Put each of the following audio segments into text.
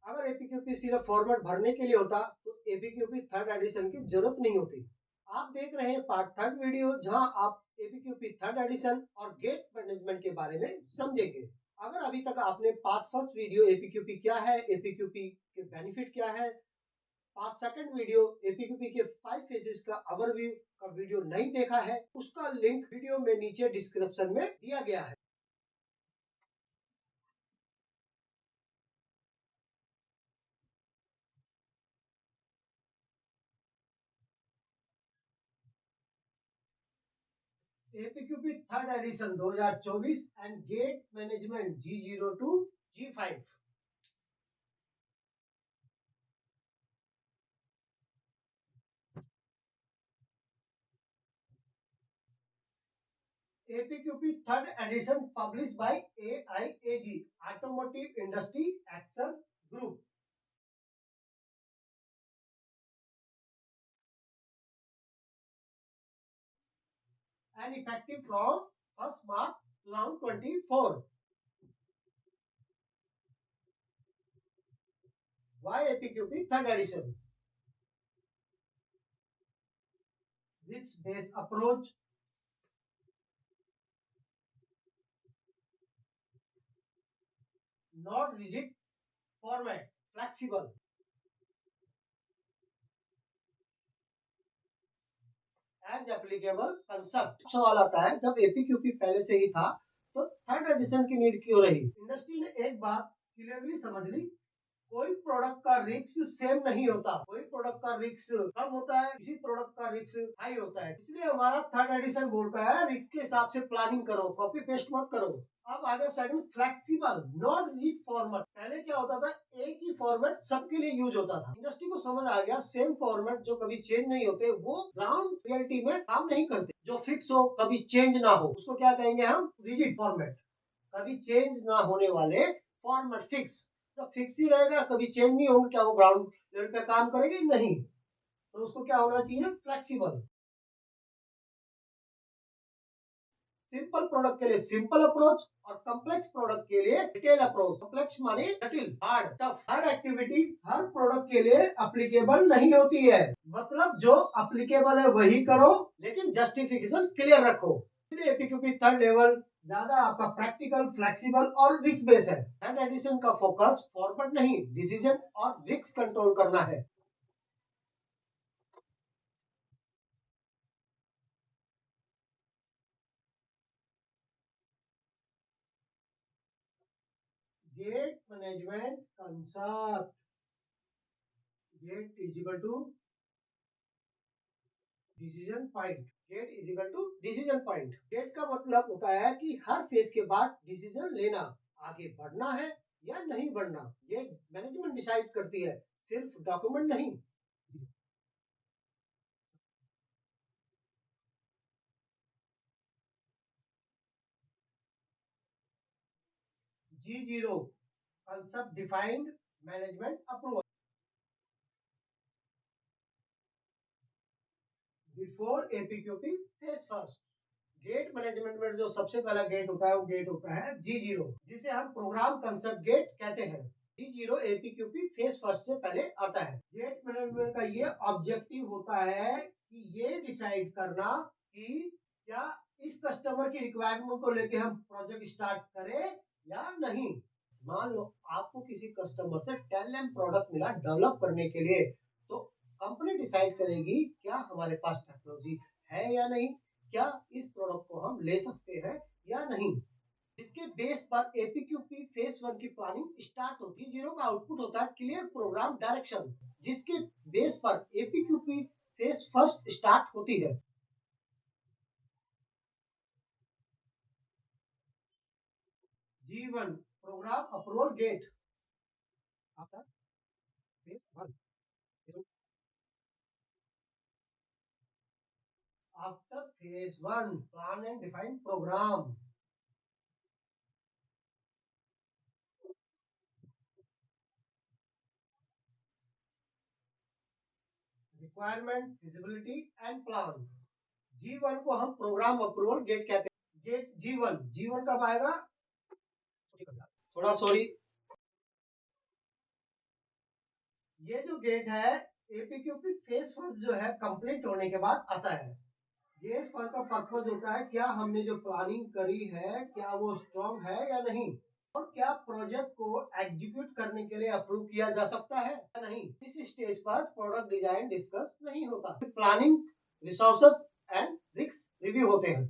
अगर एपीक्यूपी सिर्फ फॉर्मेट भरने के लिए होता तो एपीक्यूपी थर्ड एडिशन की जरूरत नहीं होती। आप देख रहे हैं पार्ट थर्ड वीडियो, जहां आप एपीक्यूपी थर्ड एडिशन और गेट मैनेजमेंट के बारे में समझेंगे। अगर अभी तक आपने पार्ट फर्स्ट वीडियो एपीक्यूपी क्या है, एपीक्यूपी के बेनिफिट क्या है, पार्ट सेकंड वीडियो एपीक्यूपी के 5 फेजेस का ओवरव्यू का वीडियो नहीं देखा है, उसका लिंक वीडियो में नीचे डिस्क्रिप्शन में दिया गया है। APQP third edition 2024 and gate management G0 to G5। APQP third edition publish by AIAG, automotive industry action group, and effective from 1 March 2024। Why APQP third edition? Risk based approach, not rigid format, flexible, as applicable concept। सवाल आता है, जब एपीक्यूपी पहले से ही था तो third edition की need क्यों रही? इंडस्ट्री ने एक बात क्लियरली समझ ली, कोई प्रोडक्ट का रिस्क सेम नहीं होता। कोई प्रोडक्ट का रिस्क कम होता है, किसी प्रोडक्ट का रिस्क हाई होता है। इसलिए हमारा थर्ड एडिशन बोलता है रिस्क के हिसाब से प्लानिंग करो, कॉपी पेस्ट मत करो। अब आगे second, flexible not rigid format. पहले क्या होता था, एक ही फॉर्मेट सबके लिए यूज होता था। इंडस्ट्री को समझ आ गया सेम फॉर्मेट जो कभी चेंज नहीं होते वो ग्राउंड रियलिटी में काम नहीं करते। जो फिक्स हो, कभी चेंज ना हो, उसको क्या कहेंगे हम? Rigid format. कभी चेंज ना होने वाले फॉर्मेट फिक्स। तो फिक्स ही रहेगा, कभी चेंज नहीं होगा, क्या वो ग्राउंड लेवल पे काम करेगी? नहीं। तो उसको क्या होना चाहिए? फ्लेक्सिबल। सिंपल प्रोडक्ट के लिए सिंपल अप्रोच और कॉम्प्लेक्स प्रोडक्ट के लिए डिटेल अप्रोच। कॉम्प्लेक्स माने जटिल, हार्ड, टफ। हर एक्टिविटी हर प्रोडक्ट के लिए अप्लीकेबल नहीं होती है। मतलब जो अप्लीकेबल है वही करो, लेकिन जस्टिफिकेशन क्लियर रखो। इसलिए एपीक्यूपी थर्ड लेवल ज्यादा आपका प्रैक्टिकल, फ्लेक्सिबल और रिस्क बेस है। थर्ड एडिशन का फोकस फॉरवर्ड नहीं, डिसीजन और रिस्क कंट्रोल करना है। Gate management concept. Gate is equal to decision point. Gate is equal to decision point. Gate का मतलब होता है कि हर फेज के बाद डिसीजन लेना, आगे बढ़ना है या नहीं बढ़ना। ये मैनेजमेंट डिसाइड करती है, सिर्फ डॉक्यूमेंट नहीं। G0 concept defined management approval before APQP phase first. Gate management में जो सबसे पहला गेट होता है वो गेट होता है G0, जिसे हम प्रोग्राम कंसेप्ट गेट कहते हैं। G0 एपीक्यूपी फेज फर्स्ट से पहले आता है। गेट मैनेजमेंट का ये ऑब्जेक्टिव होता है कि ये डिसाइड करना कि क्या इस कस्टमर की रिक्वायरमेंट को लेके हम प्रोजेक्ट स्टार्ट करें या नहीं। मान लो आपको किसी कस्टमर से 10 प्रोडक्ट मिला डेवलप करने के लिए, तो कंपनी डिसाइड करेगी क्या हमारे पास टेक्नोलॉजी है या नहीं, क्या इस प्रोडक्ट को हम ले सकते हैं या नहीं। इसके बेस पर एपीक्यूपी फेज 1 की प्लानिंग स्टार्ट होती है। जीरो का आउटपुट होता है क्लियर प्रोग्राम डायरेक्शन, जिसके बेस पर एपीक्यूपी फेज फर्स्ट स्टार्ट होती है। G1 programme approval gate. After phase 1, after phase 1 plan and define programme. Requirement, feasibility and plan. G1 को हम प्रोग्राम अप्रूवल गेट कहते हैं। गेट G1 कब आएगा? थोड़ा सॉरी, ये जो गेट है एपीक्यूपी फेज फर्स्ट जो है कंप्लीट होने के बाद आता है। ये फर्स्ट का पर्पज होता है क्या हमने जो प्लानिंग करी है क्या वो स्ट्रॉन्ग है या नहीं, और क्या प्रोजेक्ट को एग्जीक्यूट करने के लिए अप्रूव किया जा सकता है या नहीं। इस स्टेज पर प्रोडक्ट डिजाइन डिस्कस नहीं होता, planning, resources and risk review होते हैं।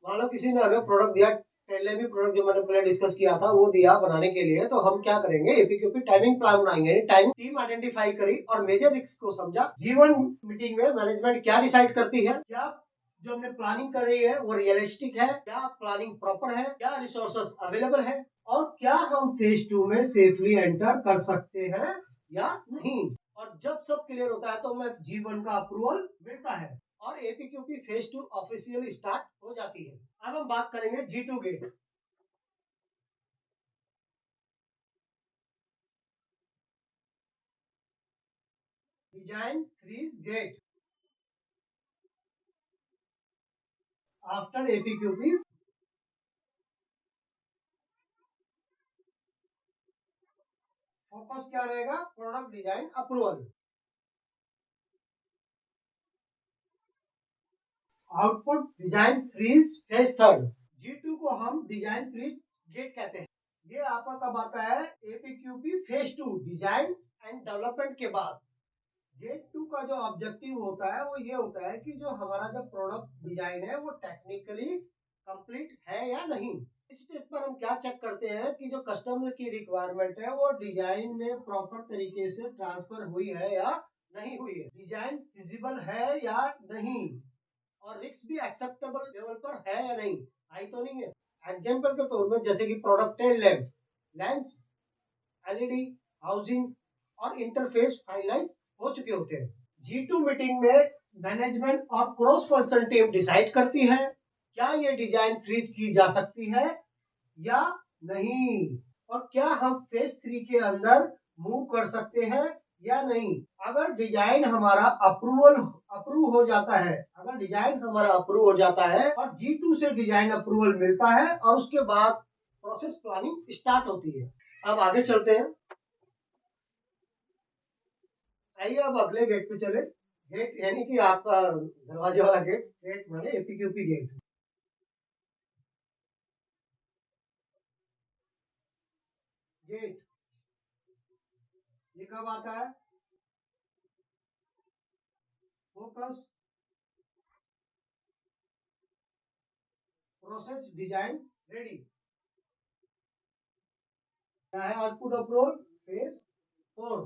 मान लो किसी ने हमें प्रोडक्ट दिया, पहले भी प्रोडक्ट जो मैंने पहले डिस्कस किया था वो दिया बनाने के लिए, तो हम क्या करेंगे एपीक्यूपी टाइमिंग प्लान बनाएंगे। टाइम टीम आइडेंटिफाई करी और मेजर रिस्क को समझा। जीवन मीटिंग में मैनेजमेंट क्या डिसाइड करती है, क्या जो हमने प्लानिंग कर रही है वो रियलिस्टिक है, क्या प्लानिंग प्रॉपर है, क्या रिसोर्सेस अवेलेबल है, और क्या हम फेज 2 में सेफली एंटर कर सकते हैं या नहीं। और जब सब क्लियर होता है तो मैं G1 का अप्रूवल मिलता है और एपीक्यूपी फेज 2 ऑफिशियली स्टार्ट हो जाती है। अब हम बात करेंगे G2 gate. Design freeze gate after APQP. Focus क्या रहेगा, product design approval. Output design freeze phase third. G2 को हम डिजाइन फ्रीज गेट कहते हैं। ये आपका कब आता है, एपीक्यूपी फेज 2 डिजाइन एंड डेवलपमेंट के बाद। गेट 2 का जो ऑब्जेक्टिव होता है वो ये होता है कि जो हमारा जो प्रोडक्ट डिजाइन है वो टेक्निकली कंप्लीट है या नहीं। इस स्टेज पर हम क्या चेक करते हैं कि जो कस्टमर की रिक्वायरमेंट है वो डिजाइन में प्रॉपर तरीके से ट्रांसफर हुई है या नहीं हुई है, डिजाइन फिजिबल है या नहीं, और रिस्क भी एक्सेप्टेबल लेवल पर है या नहीं, आई तो नहीं है। एग्जाम्पल के तौर पर जैसे कि product tail lamp, lens, LED, housing और इंटरफेस फाइनलाइज हो चुके होते हैं। G2 मीटिंग में मैनेजमेंट और क्रॉस फंक्शन टीम डिसाइड करती है क्या ये डिजाइन फ्रीज की जा सकती है या नहीं, और क्या हम फेज 3 के अंदर मूव कर सकते हैं या नहीं। अगर डिजाइन हमारा अप्रूव हो जाता है, अगर डिजाइन हमारा अप्रूव हो जाता है और G2 से डिजाइन अप्रूवल मिलता है और उसके बाद प्रोसेस प्लानिंग स्टार्ट होती है। अब आगे चलते हैं, आइए अब अगले गेट पे चले। गेट यानी कि आपका दरवाजे वाला गेट, गेट माने एपीक्यूपी गेट। गेट ये कब आता है, फोकस, प्रोसेस डिजाइन रेडी, क्या है आउटपुट अप्रूवल फेज 4।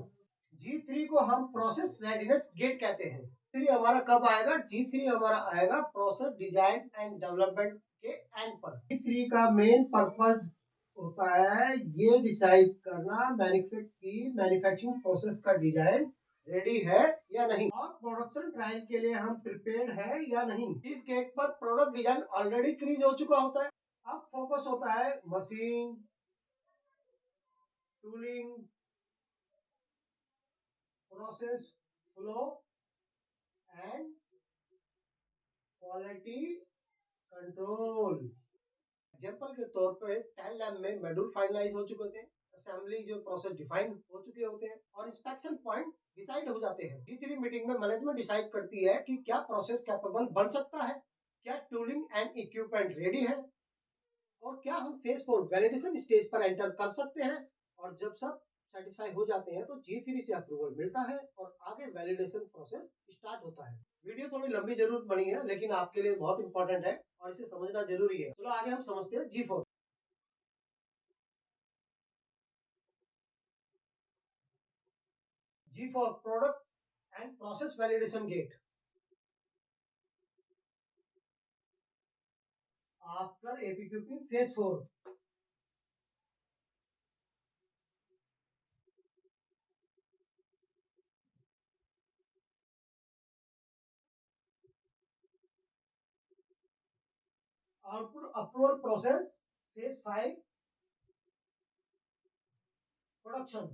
G3 को हम प्रोसेस रेडीनेस गेट कहते हैं। थ्री हमारा कब आएगा, G3 हमारा आएगा प्रोसेस डिजाइन एंड डेवलपमेंट के एंड पर। G3 का मेन पर्पस होता है ये डिसाइड करना मैन्युफैक्चरिंग प्रोसेस का डिजाइन रेडी है या नहीं, और प्रोडक्शन ट्रायल के लिए हम प्रिपेयर्ड है या नहीं। इस गेट पर प्रोडक्ट डिजाइन ऑलरेडी फ्रीज हो चुका होता है। अब फोकस होता है machine, tooling, process flow and quality control. Example के तौर पे टेल लैब में मॉड्यूल फाइनलाइज हो चुके होते हैं, असेंबली जो प्रोसेस डिफाइन हो चुके होते हैं और इंस्पेक्शन पॉइंट डिसाइड हो जाते हैं। G3 मीटिंग में मैनेजमेंट डिसाइड करती है कि क्या प्रोसेस कैपेबल बन सकता है, क्या टूलिंग एंड इक्विपमेंट रेडी है, और क्या हम फेज 4 वैलिडेशन स्टेज पर एंटर कर सकते हैं। और जब सब सेटिस्फाई हो जाते हैं तो G3 से अप्रूवल मिलता है और आगे वैलिडेशन प्रोसेस स्टार्ट होता है। वीडियो थोड़ी लंबी जरूर बनी है लेकिन आपके लिए बहुत इंपॉर्टेंट है और इसे समझना जरूरी है। चलो आगे हम समझते हैं G4। G4 product and process validation gate after APQP phase 4। Output approval process phase 5 production.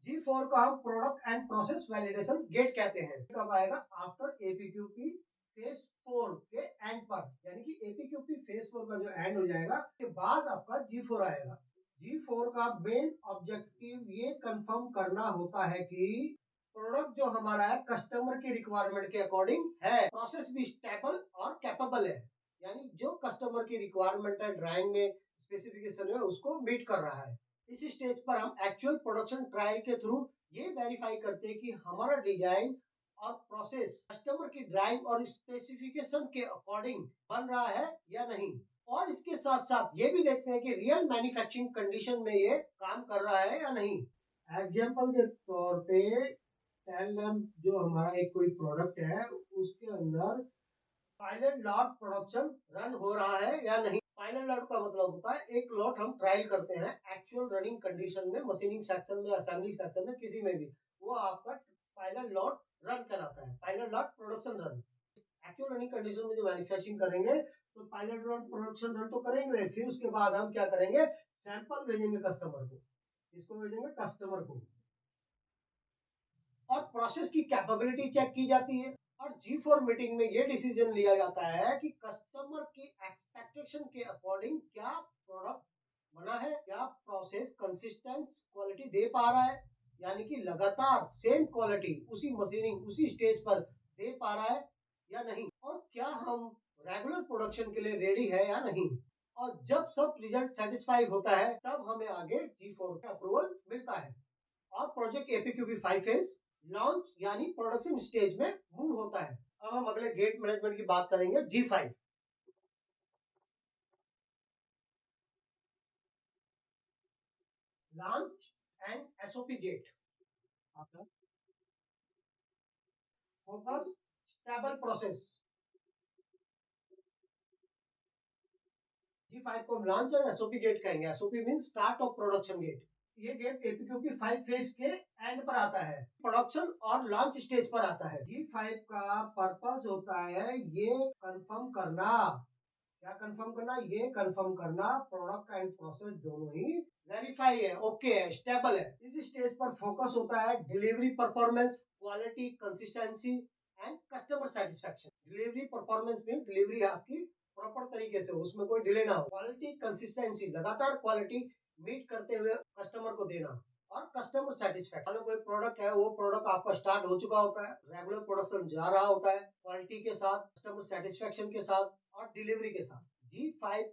G4 को हम product and process validation gate कहते हैं। कब आएगा, आफ्टर एपीक्यूपी फेज 4 के एंड पर, यानी कि एपीक्यूपी फेज 4 का जो एंड हो जाएगा के बाद आपका G4 आएगा। G4 का मेन ऑब्जेक्टिव ये कंफर्म करना होता है कि प्रोडक्ट जो हमारा है कस्टमर की रिक्वायरमेंट के अकॉर्डिंग है, प्रोसेस भी स्टेबल और कैपेबल है, यानी जो कस्टमर की रिक्वायरमेंट है ड्राइंग में स्पेसिफिकेशन में उसको मीट कर रहा है। इस स्टेज पर हम एक्चुअल प्रोडक्शन ट्रायल के थ्रू ये वेरीफाई करते हैं कि हमारा डिजाइन और प्रोसेस कस्टमर की ड्राइंग और स्पेसिफिकेशन के अकॉर्डिंग बन रहा है या नहीं। और इसके साथ साथ ये भी देखते हैं कि रियल मैन्युफैक्चरिंग कंडीशन में ये काम कर रहा है या नहीं। एग्जाम्पल के तौर पे टेल लैम्प जो हमारा एक कोई प्रोडक्ट है उसके अंदर पायलट लॉट प्रोडक्शन रन हो रहा है या नहीं। पायलट लॉट का मतलब होता है एक लॉट हम ट्रायल करते हैं एक्चुअल रनिंग कंडीशन में, मशीनिंग सेक्शन में, असेंबली सेक्शन में, किसी में भी, वो आपका पायलट लॉट रन कहलाता है, pilot lot production run. Actual running condition में जो मैन्युफैक्चरिंग करेंगे तो पायलट लॉट प्रोडक्शन रन तो करेंगे, फिर उसके बाद हम क्या करेंगे, सैंपल भेजेंगे कस्टमर को। इसको भेजेंगे कस्टमर को और प्रोसेस की कैपेबिलिटी चेक की जाती है। और G4 मीटिंग में ये डिसीजन लिया जाता है कि कस्टमर की एक्सपेक्टेशन के अकॉर्डिंग क्या प्रोडक्ट बना है, क्या प्रोसेस कंसिस्टेंट क्वालिटी दे पा रहा है, यानी कि लगातार सेम क्वालिटी उसी मशीनिंग उसी स्टेज पर दे पा रहा है या नहीं, और क्या हम रेगुलर प्रोडक्शन के लिए रेडी है या नहीं। और जब सब रिजल्ट सेटिस्फाई होता है तब हमें आगे G4 का अप्रूवल मिलता है और प्रोजेक्ट एपीक्यूपी 5 फेज लॉन्च यानी प्रोडक्शन स्टेज में मूव होता है। अब हम अगले गेट मैनेजमेंट की बात करेंगे, G5 launch and SOP gate. Focus stable process. G5 को हम लॉन्च एंड एसओपी गेट कहेंगे। SOP mean start of production gate. ये गेट एपीक्यूपी 5 फेज के एंड पर आता है, प्रोडक्शन और लॉन्च स्टेज पर आता है। G5 का पर्पस होता है ये कंफर्म करना, क्या कंफर्म करना, ये कंफर्म करना प्रोडक्ट एंड प्रोसेस दोनों ही वेरीफाई है, ओके है, स्टेबल है। इस स्टेज पर फोकस होता है delivery performance, quality, consistency and customer satisfaction. Delivery performance में डिलीवरी आपकी प्रॉपर तरीके से, उसमें कोई डिले ना हो। क्वालिटी कंसिस्टेंसी, लगातार क्वालिटी मीट करते हुए कस्टमर को देना। और कस्टमर सेटिस्फेक्शन, कोई प्रोडक्ट है वो प्रोडक्ट आपका स्टार्ट हो चुका होता है, रेगुलर प्रोडक्शन जा रहा होता है क्वालिटी के साथ, कस्टमर सेटिस्फेक्शन के साथ और डिलीवरी के साथ। G5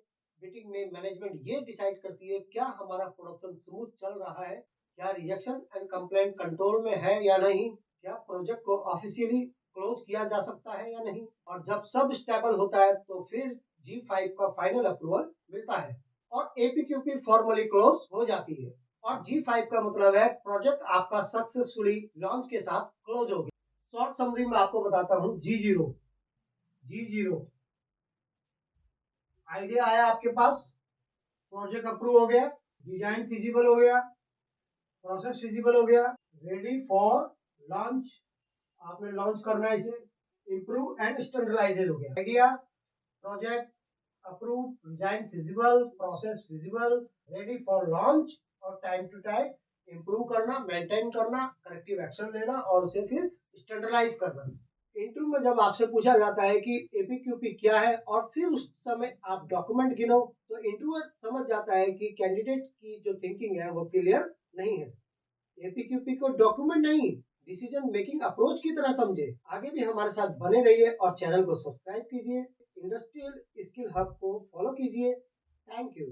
मीटिंग में मैनेजमेंट ये डिसाइड करती है क्या हमारा प्रोडक्शन स्मूथ चल रहा है, क्या रिजेक्शन एंड कंप्लेंट कंट्रोल में है या नहीं, क्या प्रोजेक्ट को ऑफिशियली क्लोज किया जा सकता है या नहीं। और जब सब स्टेबल होता है तो फिर G5 का फाइनल अप्रूवल मिलता है और एपीक्यूपी फॉर्मली क्लोज हो जाती है। और G5 का मतलब है प्रोजेक्ट आपका सक्सेसफुली लॉन्च के साथ क्लोज हो गया। शॉर्ट समरी में आपको बताता हूँ, G0 आइडिया आया आपके पास, प्रोजेक्ट अप्रूव हो गया, डिजाइन फिजिबल हो गया, प्रोसेस फिजिबल हो गया, रेडी फॉर लॉन्च, आपने लॉन्च करना है इसे, इंप्रूव एंड स्टैंडर्डाइज हो गया। Idea, project approve, design feasible, process feasible, ready for launch, और टाइम टू टाइम इंप्रूव करना, मेंटेन करना, करेक्टिव एक्शन लेना और उसे फिर स्टैंडर्डाइज करना। इंटरव्यू में जब आपसे पूछा जाता है कि एपीक्यूपी क्या है और फिर उस समय आप डॉक्यूमेंट गिनो तो इंटरव्यूअर समझ जाता है कि कैंडिडेट की जो थिंकिंग है वो क्लियर नहीं है। एपीक्यूपी को डॉक्यूमेंट नहीं, डिसीजन मेकिंग अप्रोच की तरह समझे। आगे भी हमारे साथ बने रहिए और चैनल को सब्सक्राइब कीजिए। इंडस्ट्रियल स्किल हब को फॉलो कीजिए। Thank you.